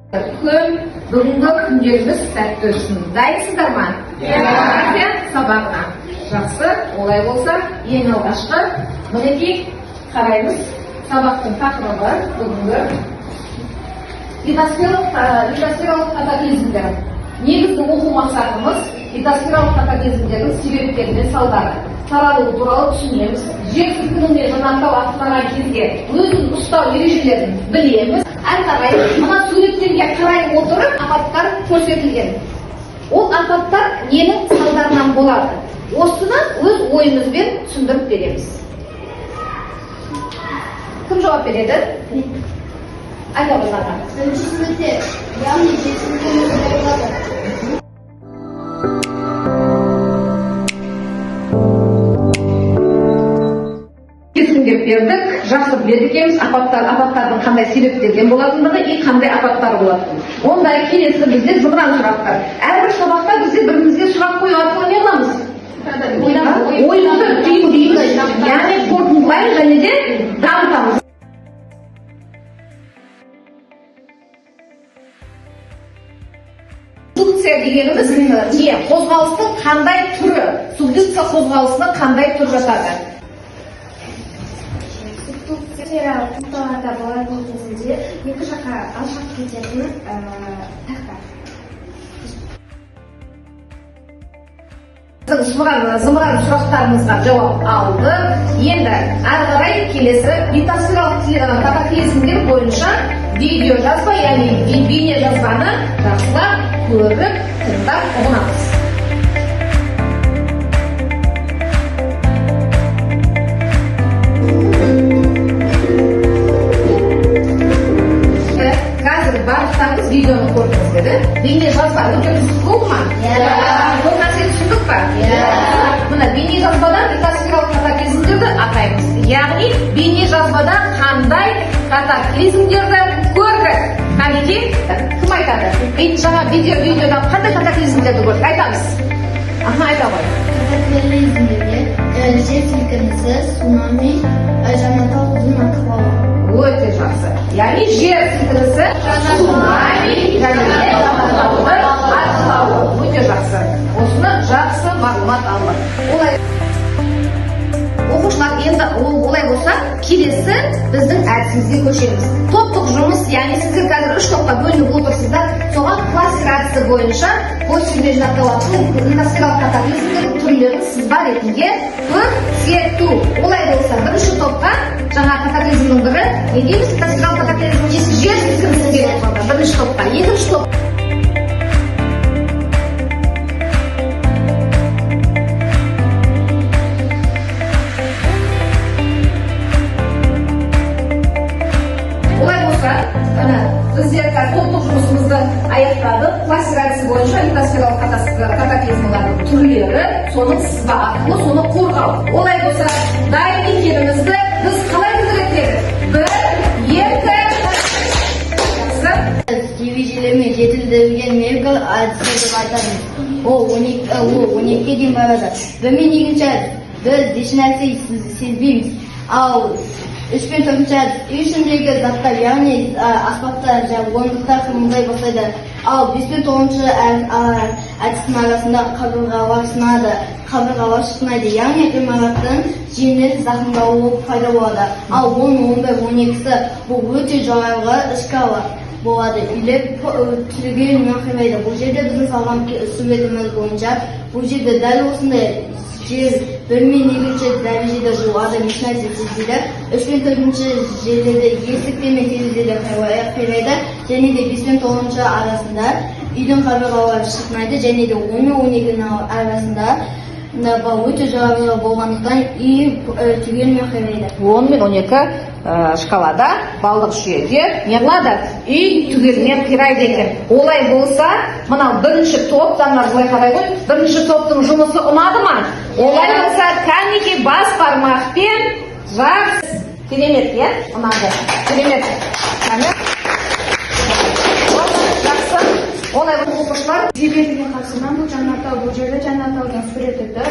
Күн бүгінгі күндеріңіз сәтті өтсін. Дайынсыздар ма? Иә. Сабағына. Жақсы. Олай болса, ең алғашқы мінекей қараймыз. Сабақтың тақырыбы бүгінгі литосфералық катаклизмдер. Негізгі оқу мақсатымыз литосфералық катаклизмдердің себептері мен салдары таралуы туралы түсінеміз. Жер сілкінуіне жанартау аттанған кезде өзін ұстау ережелерін білеміз. Әрі қарай мына суреттерге қарай отырып апаттар көрсетілген. Ол апаттар ненің салдарынан болады? Осыны өз ойымызбен түсіндіріп береміз. Кім жауап береді? Айта болғанда. Бірінші суреттер, яғни жер сілкінуі болады. Деп бердік, жақсы біледі екенбіз апаттардың қандай себептерден болатындығы и қандай апаттар болатынын. Онда келесі бізде зымыран сұрақтар. Әрбір сабақта бізде бірімізге сұрақ қою арқылы не қыламыз? Ойымызды түйіндейміз, яғни қорытындылаймыз және де дамытамыз. Субдукция дегеніміз не? Қозғалыстың қандай түрі? Субдукция қозғалысының қандай түрі жатады? Субдукциялық тоқталарда болатын кезінде екі жаққа алшақ кететін тақта. Зымыран сұрақтарымызға жауап алды. Енді әрі қарай келесі литосфералық катаклизмдер бойынша видео жазба, яғни бейне жазбаны жақсылап көріп, тыңдап ұғынамыз. Барлықтарыңыз видеоны көрдіңіздер. Бейне жазба өте қызық болды ма? Бұл нәрсені түсіндік па? Мына бейне жазбадан литосфералық катаклизмдерді атаймыз. Яғни бейне жазбада қандай катаклизмдерді көрдік? Кәнеки, кім айтады? Жаңа видеодан қандай катаклизмдерді көрдік? Айтамыз. Айта ғой. Катаклизмдерде жер сілкінісі, цунами, жанартау ұзын атқылауы. Өте жақсы. Яғни жер сілкінісі, цунами, және де жанартаудың атқылауы. Өте жақсы. Осыны жақсы мағлұмат алды. Оқушылар, енді олай болса, келесі біздің әдісімізге көшеміз. Топтық жұмыс, яғни сіздер қазір 3 топқа бөлініп отырсыздар. Соған классификация бойынша көшірме жинақталатын литосфералық катаклизмдердің түрлерін сызба ретінде көрсету. Олай болса, бірінші топқа жаңа катаклизмнің бірі, не дейміз? Литосфералық катаклизм жер сілкінісі келіп қалды. Бірінші топқа, екінші топ. Біздер топтық жұмысымызды аяқтадық. Классификация бойынша литосфералық катаклизмдердің түрлері, соның сызба арқылы соны қорғау. Олай болса, дайын екенімізді біз қалай білдіретеді? 1, 2, Ережелермен жетілдірілген мергал әдісі деп айтамыз. Ол 12-ге дейін барады. Бірмен екінші әдіс, біз ешнәрсе сезбейміз. Ал 3 пен 4-ші әдіс, үй ішіндегі заттар, яғни аспаптар, орындықтар қимылдай бастайды. Ал 5 пен 9-ші әдістің арасында қабырғалар сынады, қабырғалар шықнайды, яғни ғимараттың жеңіл зақымдалуы пайда болады. Ал 10, 11, 12-сі бұл өте жоғарғы шкала болады. Үйлер түрегелмей қимайды. Бұл жерде біздің салған суретіміз бойынша, бұл жерде дәл осындай жер 1 мен 2-ші дәрежеде жуады, ешнәрсе сезбейді. 3 пен 4-ші жерлерде есіктер мен терезелер қирайды, және де 5 пен 9-ші арасында үйдің қабырғалары шықнайды, және де 10 мен 12-нің арасында өте жоғары болғандықтан үй түгелімен қирайды. 10 мен 12 шкалада балдық жүйеде не қылады? Үй түгелімен қирайды екен. Олай болса, мынау бірінші топ, заңдар былай қарай ғой, бірінші топтың жұмысы ұнады ма? Олай болса, кәнеки бас бармақпен жақсы. Керемет, е? Ұнады. Керемет. Жақсы. Олай оқушылар жебелеген қарсынан бұл жанартау, бұл жерде жанартаудың суреті тұр.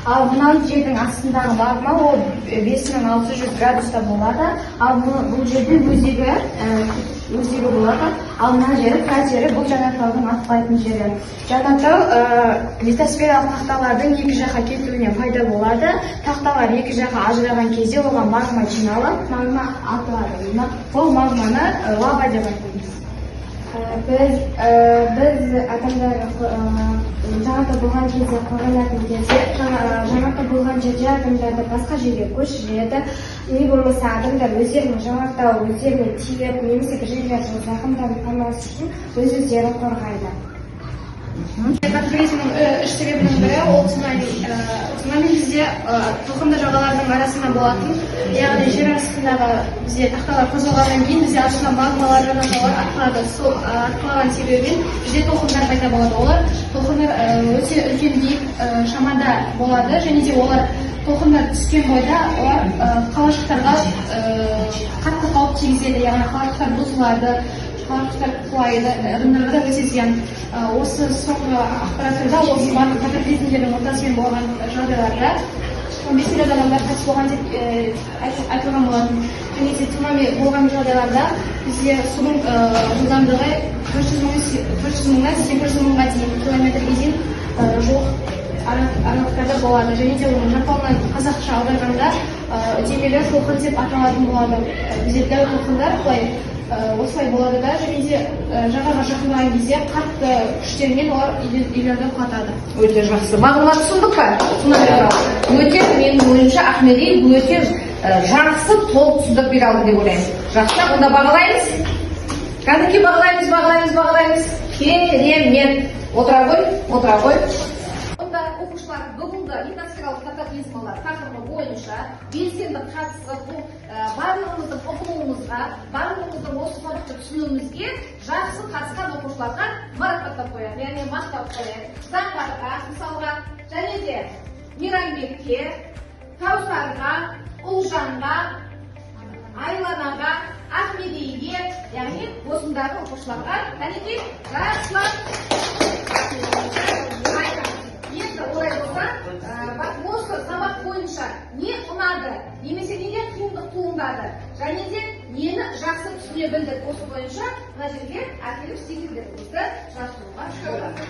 Ал мынау жердің астындағы магма ол 5600 градуста болады. Ал бұл жерде өзегі болады. Ал мына жері кратері, бұл жанартаудың атпайтын жері. Жанартау литосфералық тақталардың екі жаққа кетуіне пайда болады. Тақталар екі жаққа ажыраған кезде оған магма жиналып, магма атылады. Бұл магманы лава деп айтамыз. Biz адамдар жаңарта болған кезде қорғанатын кезде жаңарта болған жерде адамдарды басқа жерге көшіреді. Не болмаса адамдар өздерінің жаңартау өздеріне тиіп немесе бір жерлердің зақымданып қалмас үшін өздерін қорғайды. Катаклизмнің үш себебінің бірі ол цунами. Цунами бізде толқынды жағалардың арасында болатын, яғни жер астындағы бізде тақталар қозғалғаннан кейін бізде астында магмалар, жанартаулар атқылады. Сол атқылаған себебінен бізде толқындар пайда болады. Олар толқындар өте үлкен биік шамада болады және де олар толқындар түскен бойда олар қалашықтарға қатты қауіп тигізеді, яғни қалашықтар бұзылады. Қалашықтар құлайды, адамдарға да өте зиян. Осы соңғы ақпараттарда осы барлық катаклизмдердің ортасымен болған жағдайларда 15 миллион адамдар қайтыс болған деп айтылған болатын. Және де цунами болған жағдайларда бізде судың жылдамдығы 400 мыңнан 800 мыңға дейін километрге дейін жуық аралықтарда болады. Және де оның жалпауынан қазақша аударғанда үдемелі толқын деп аталатын болады. Бізде дәу толқындар осылай болады да, және де жағаға жақындаған кезде қатты күштермен олар үйлерді құлатады. Өте жақсы. Мағлұмат түсіндік па? Өте, менің ойымша Ахмеди өте жақсы толық түсіндіріп бере алды деп ойлаймын. Жақсы, онда бағалаймыз. Кәдімгі бағалаймыз. Керемет. Отыра ғой. Онда оқушылар бүгінгі литосфералық катаклизмалар тақырыбы бойынша белсенді қатысып, барлығымыздың оқылуымызға, барлығымыздың осы факты түсінуімізге жақсы қатысқан оқушыларға марапаттап қояды, яғни мақтап қояды. Заңғарға, мысалға, және де Мейрамбекке, Каусарға, Ұлжанға, Айланаға, Ахмедиге, яғни осындағы оқушыларға кәнекей жақсылап. Енді олай болса, осы сабақ бойынша не ұнады, немесе неден қиындық туындады, және де нені жақсы түсіне білдік, осы бойынша мына жерге әкеліп стикерлеріңізді жазуға шығарады.